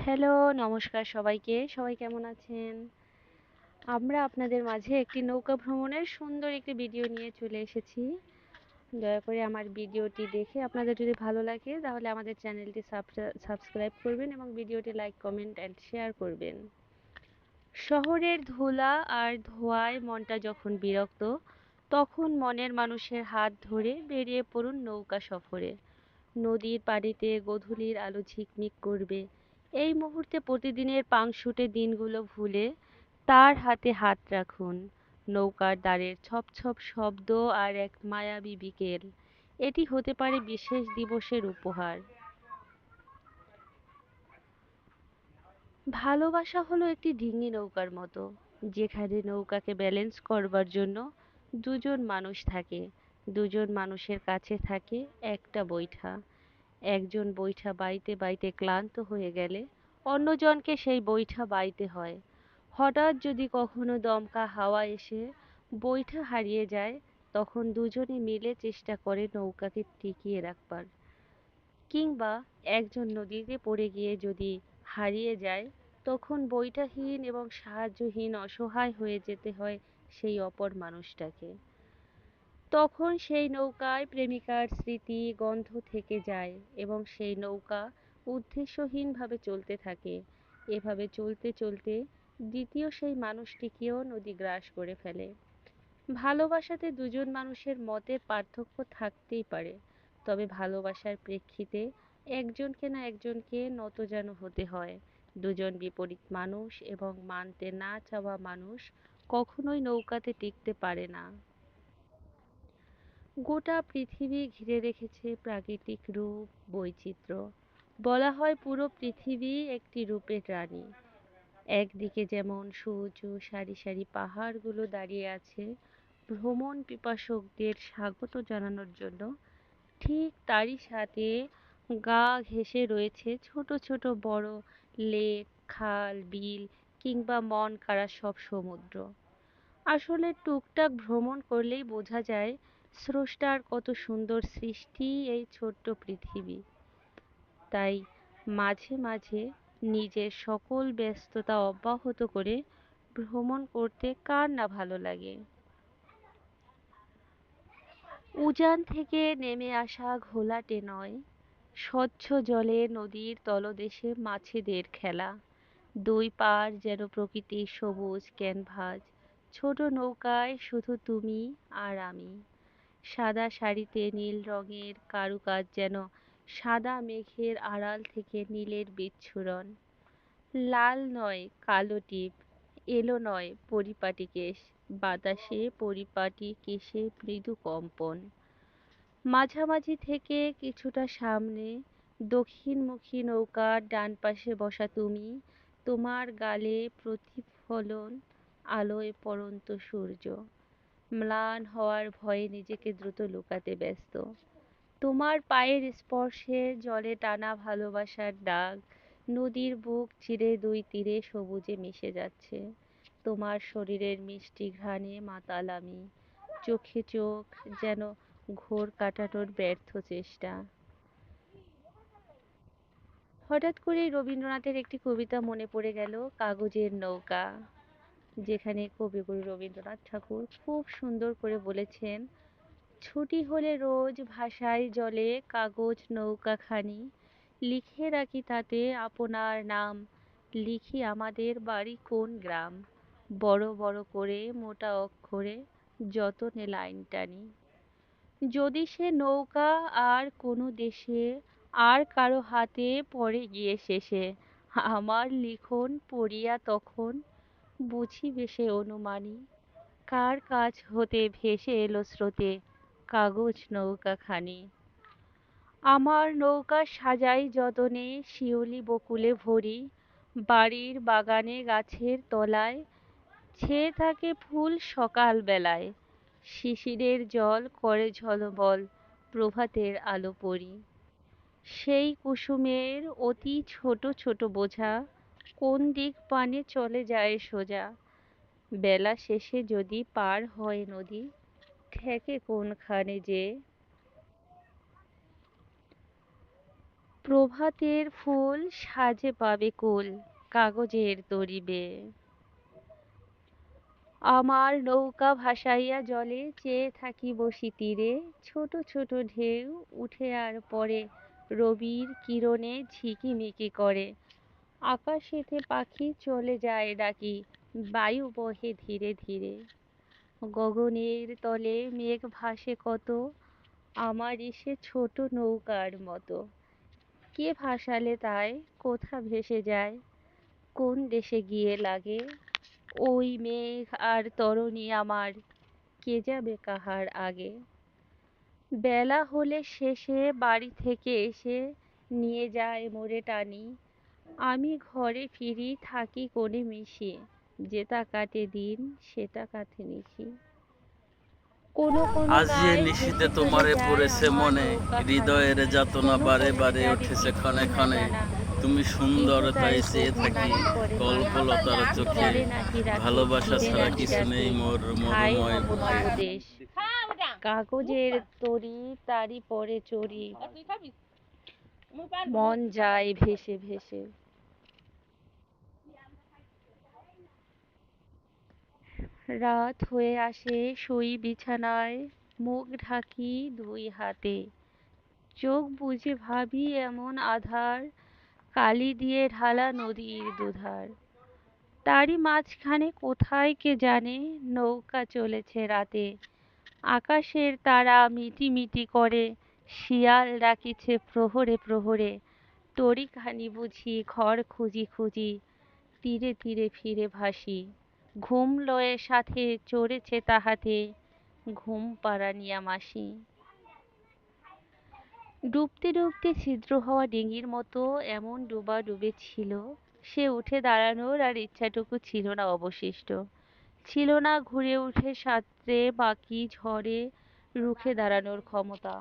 Hello, নমস্কার সবাইকে। সবাই কেমন আছেন? আমরা আপনাদের মাঝে একটি নৌকা ভ্রমণের সুন্দর একটি ভিডিও নিয়ে চলে এসেছি। দয়া করে আমার ভিডিওটি দেখে আপনাদের যদি ভালো লাগে তাহলে আমাদের চ্যানেলটি সাবস্ক্রাইব করবেন এবং ভিডিওটি লাইক, কমেন্ট অ্যান্ড শেয়ার করবেন। শহরের ধুলা আর ধোঁয়ায় মনটা যখন বিরক্ত, তখন মনের মানুষের হাত ধরে বেরিয়ে পড়ুন নৌকা সফরে। নদীর পাড়েতে গোধূলির আলো ঝিকমিক করবে। এই মুহূর্তে প্রতিদিনের পাংশুটে দিনগুলো ভুলে তার হাতে হাত রাখুন। নৌকার দ্বারের ছপ ছপ শব্দ আর এক মায়াবী বিকেল। এটি হতে পারে বিশেষ দিবসের উপহার। ভালোবাসা হলো একটি ডিঙি নৌকার মতো, যেখানে নৌকাকে ব্যালেন্স করবার জন্য দুজন মানুষ থাকে। দুজন মানুষের কাছে থাকে একটা বৈঠা। একজন বৈঠা বাইতে বাইতে ক্লান্ত হয়ে গেলে অন্যজনকে সেই বৈঠা বাইতে হয়। হঠাৎ যদি কখনো দমকা হাওয়া এসে বৈঠা হারিয়ে যায়, তখন দুজনে মিলে চেষ্টা করে নৌকাকে টিকিয়ে রাখবার। কিংবা একজন নদীতে পড়ে গিয়ে যদি হারিয়ে যায়, তখন বৈঠাহীন এবং সাহায্যহীন অসহায় হয়ে যেতে হয় সেই অপর মানুষটাকে। তখন সেই নৌকায় প্রেমিকার স্মৃতি গন্ধ থেকে যায় এবং সেই নৌকা উদ্দেশ্যহীনভাবে চলতে থাকে। এভাবে চলতে চলতে দ্বিতীয় সেই মানুষটিকেও নদী গ্রাস করে ফেলে। ভালোবাসাতে দুজন মানুষের মতের পার্থক্য থাকতেই পারে, তবে ভালোবাসার প্রেক্ষিতে একজনকে না একজনকে নতজানু হতে হয়। দুজন বিপরীত মানুষ এবং মানতে না চাওয়া মানুষ কখনোই নৌকাতে টিকতে পারে না। গোটা পৃথিবী ঘিরে রেখেছে প্রাকৃতিক রূপ, বৈচিত্র্য। বলা হয় পুরো পৃথিবী একটি রূপের রানী। একদিকে যেমন সুউঁচু সারি সারি পাহাড়গুলো দাঁড়িয়ে আছে ভ্রমণ পিপাসুকদের স্বাগত জানানোর জন্য, ঠিক তারই সাথে গা ঘেঁষে রয়েছে ছোট ছোট বড় লেক, খাল, বিল কিংবা মন কাড়া সব সমুদ্র। আসলে টুকটাক ভ্রমণ করলেই বোঝা যায় স্রষ্টার কত সুন্দর সৃষ্টি এই ছোট্ট পৃথিবী। তাই মাঝে মাঝে নিজের সকল ব্যস্ততা অব্যাহত করে ভ্রমণ করতে কার না ভালো লাগে। উজান থেকে নেমে আসা ঘোলাটে নয়, স্বচ্ছ জলে নদীর তলদেশে মাছেদের খেলা। দুই পাড় যেন প্রকৃতির সবুজ ক্যানভাস। ছোট নৌকায় শুধু তুমি আর আমি। সাদা শাড়িতে নীল রঙের কারুকাজ যেন সাদা মেঘের আড়াল থেকে নীলের বিচ্ছুরণ। লাল নয় কালো টিপ, এলো নয় পরিপাটি কেশ, বাতাসে পরিপাটি কেশে মৃদু কম্পন। মাঝামাঝি থেকে কিছুটা সামনে দক্ষিণমুখী নৌকার ডান পাশে বসা তুমি, তোমার গালে প্রতিফলন আলোয় পড়ন্ত সূর্য। ম্লান হওয়ার ভয়ে নিজেকে দ্রুত লুকাতে ব্যস্ত। তোমার পায়ের স্পর্শে জলে টানা ভালোবাসার দাগ নদীর বুক চিরে দুই তীরে সবুজে মিশে যাচ্ছে। তোমার শরীরের মিষ্টি ঘ্রাণে মাতাল আমি, চোখে চোখ যেন ঘোর কাটানোর ব্যর্থ চেষ্টা। হঠাৎ করেই রবীন্দ্রনাথের একটি কবিতা মনে পড়ে গেল, কাগজের নৌকা। যেখানে কবিগুরু রবীন্দ্রনাথ ঠাকুর খুব সুন্দর করে বলেছেন, ছুটি হলে রোজ ভাসাই জলে কাগজ নৌকাখানি, লিখে রাখি তাতে আপনার নাম, লিখি আমাদের বাড়ি কোন গ্রাম, বড় বড় করে মোটা অক্ষরে যতনে লাইন টানি। যদি সে নৌকা আর কোনো দেশে আর কারো হাতে পড়ে গিয়ে শেষে, আমার লিখন পড়িয়া তখন বুঝিবে সে অনুমানী, কার কাছ হতে ভেসে এলো স্রোতে কাগজ নৌকাখানি। আমার নৌকা সাজাই যতনে শিউলি বকুলে ভরি, বাড়ির বাগানে গাছের তলায় ছেয়ে থাকে ফুল সকাল বেলায়, শিশিরের জল করে ঝলমল প্রভাতের আলো পরি। সেই কুসুমের অতি ছোট ছোট বোঝা কোন দিক পানে চলে যায় সোজা, বেলা শেষে যদি পার হয় নদী, ঠেকে কোনখানে যে। প্রভাতের ফুল সাজে পাবে কুল, কাগজের তরী বেয়ে। আমার নৌকা ভাসাইয়া জলে চেয়ে থাকি বসি তীরে, ছোট ছোট ঢেউ উঠে আর পড়ে, রবির কিরণে ঝিকিমিকি করে। আকাশেতে পাখি চলে যায় ডাকি, বায়ু বহে ধীরে ধীরে। গগনের তলে মেঘ ভাসে কত, আমারই সে ছোট নৌকার মতো। কে ভাসালে তাই কোথা ভেসে যায়, কোন দেশে গিয়ে লাগে। ওই মেঘ আর তরণী আমার, কে যাবে কাহার আগে। বেলা হলে শেষে বাড়ি থেকে এসে নিয়ে যায় মোরে টানি, আমি ঘরে ফিরি থাকি কোণে মিশে, যেটা কাটে দিন সেটা কাটে নিশি। কোনো কোনো আজি এ গায় নিশীথে ভেসে চলে তোমারে যায় পড়েছে আমার মনে, নৌকা খানি, হৃদয়ের যাতনা কোনো বারে কোনো বারে যাবে উঠেছে ক্ষণে কিছুই না ক্ষণে। জানা। তুমি সুন্দর ইহু তাই তাই চেয়ে কভু থাকি নাহি করে মনে, কল্পলতার চোখে। ধরে নাহি রাখে ভালোবাসা ঘিরে ছাড়া নাহি কিছু রাখে, নেই মোর ঠাই মরুময় নব বুকে। নবদেশ। কাগজের তরী তারি পরে চড়ি, মন যায় ভেসে ভেসে। রাত হয়ে আসে শুই বিছানায়, মুখ ঢাকি দুই হাতে। চোখ বুজে ভাবি এমন আঁধার, কালি দিয়ে ঢালা নদীর দুধার। তারই মাঝখানে কোথায় কে জানে নৌকা চলেছে রাতে। আকাশের তারা মিটিমিটি করে, শিয়াল ডাকিছে প্রহরে প্রহরে। তড়িঘানি বুঝি ঘর খুঁজি খুঁজি, তীরে তীরে ফিরে ভাসি। ঘুম লয়ে সাথে চড়েছে তাহাতে, ঘুম পাড়ানিয়া মাসি। ডুবতে ডুবতে ছিদ্র হওয়া ডিঙির মতো এমন ডুবাডুবি ছিল, সে উঠে দাঁড়ানোর আর ইচ্ছাটুকু ছিল না অবশিষ্ট। ছিল না ঘুরে উঠে সাঁতরে বাকি ঝড়ে রুখে দাঁড়ানোর ক্ষমতা।